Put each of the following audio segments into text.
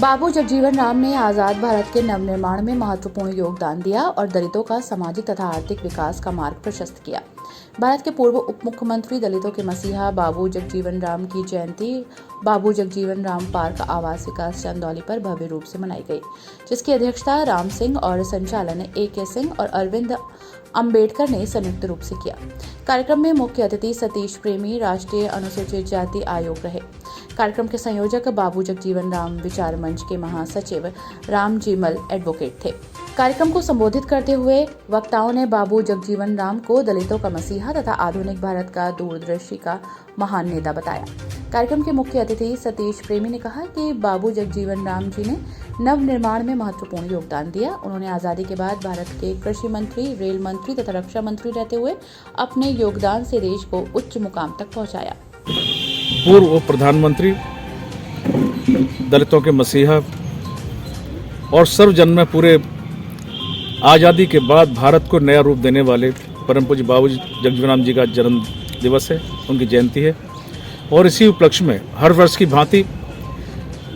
बाबू जगजीवन राम ने आजाद भारत के नवनिर्माण में महत्वपूर्ण योगदान दिया और दलितों का सामाजिक तथा आर्थिक विकास का मार्ग प्रशस्त किया। भारत के पूर्व उप मुख्यमंत्री, दलितों के मसीहा बाबू जगजीवन राम की जयंती बाबू जगजीवन राम पार्क आवास विकास चंदौली पर भव्य रूप से मनाई गई, जिसकी अध्यक्षता राम सिंह और संचालन AK सिंह और अरविंद अंबेडकर ने संयुक्त रूप से किया। कार्यक्रम में मुख्य अतिथि सतीश प्रेमी, राष्ट्रीय अनुसूचित जाति आयोग रहे। कार्यक्रम के संयोजक बाबू जगजीवन राम विचार मंच के महासचिव राम जीमल एडवोकेट थे। कार्यक्रम को संबोधित करते हुए वक्ताओं ने बाबू जगजीवन राम को दलितों का मसीहा तथा आधुनिक भारत का दूरदर्शी का महान नेता बताया। कार्यक्रम के मुख्य अतिथि सतीश प्रेमी ने कहा कि बाबू जगजीवन राम जी ने नव निर्माण में महत्वपूर्ण योगदान दिया। उन्होंने आजादी के बाद भारत के कृषि मंत्री, रेल मंत्री तथा रक्षा मंत्री रहते हुए अपने योगदान से देश को उच्च मुकाम तक पहुंचाया। पूर्व प्रधानमंत्री, दलितों के मसीहा और सर्वजन में पूरे आज़ादी के बाद भारत को नया रूप देने वाले परम पूज्य बाबू जगजीवन राम जी का जन्म दिवस है, उनकी जयंती है। और इसी उपलक्ष्य में हर वर्ष की भांति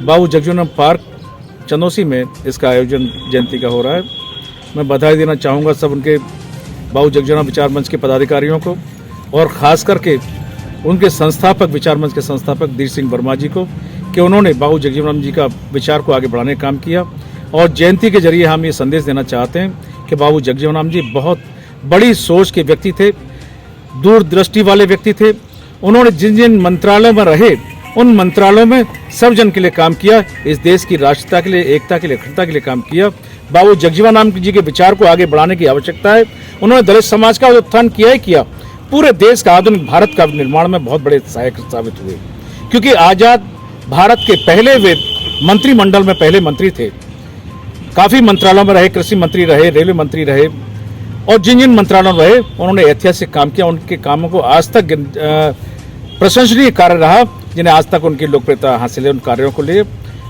बाबू जगजीवन राम पार्क चंदौसी में इसका आयोजन जयंती का हो रहा है। मैं बधाई देना चाहूँगा सब उनके बाबू जगजीवन राम विचार मंच के पदाधिकारियों को और ख़ास करके उनके संस्थापक, विचार मंच के संस्थापक धीर सिंह वर्मा जी को, कि उन्होंने बाबू जगजीवन राम जी का विचार को आगे बढ़ाने का काम किया। और जयंती के जरिए हम ये संदेश देना चाहते हैं कि बाबू जगजीवन राम जी बहुत बड़ी सोच के व्यक्ति थे, दूरदृष्टि वाले व्यक्ति थे। उन्होंने जिन जिन मंत्रालयों में रहे, उन मंत्रालयों में सर्वजन के लिए काम किया, इस देश की राष्ट्रीयता के लिए, एकता के लिए, अखंडता के लिए काम किया। बाबू जगजीवन राम जी के विचार को आगे बढ़ाने की आवश्यकता है। उन्होंने दलित समाज का उत्थान किया ही किया, पूरे देश का आधुनिक भारत का निर्माण में बहुत बड़े सहायक साबित हुए, क्योंकि आजाद भारत के पहले वे मंत्रिमंडल में पहले मंत्री थे। काफी मंत्रालयों में रहे, कृषि मंत्री रहे, रेलवे मंत्री रहे और जिन जिन मंत्रालयों में रहे उन्होंने ऐतिहासिक काम किया। उनके कामों को आज तक प्रशंसनीय कार्य रहा, जिन्हें आज तक उनकी लोकप्रियता हासिल है उन कार्यों को लिए।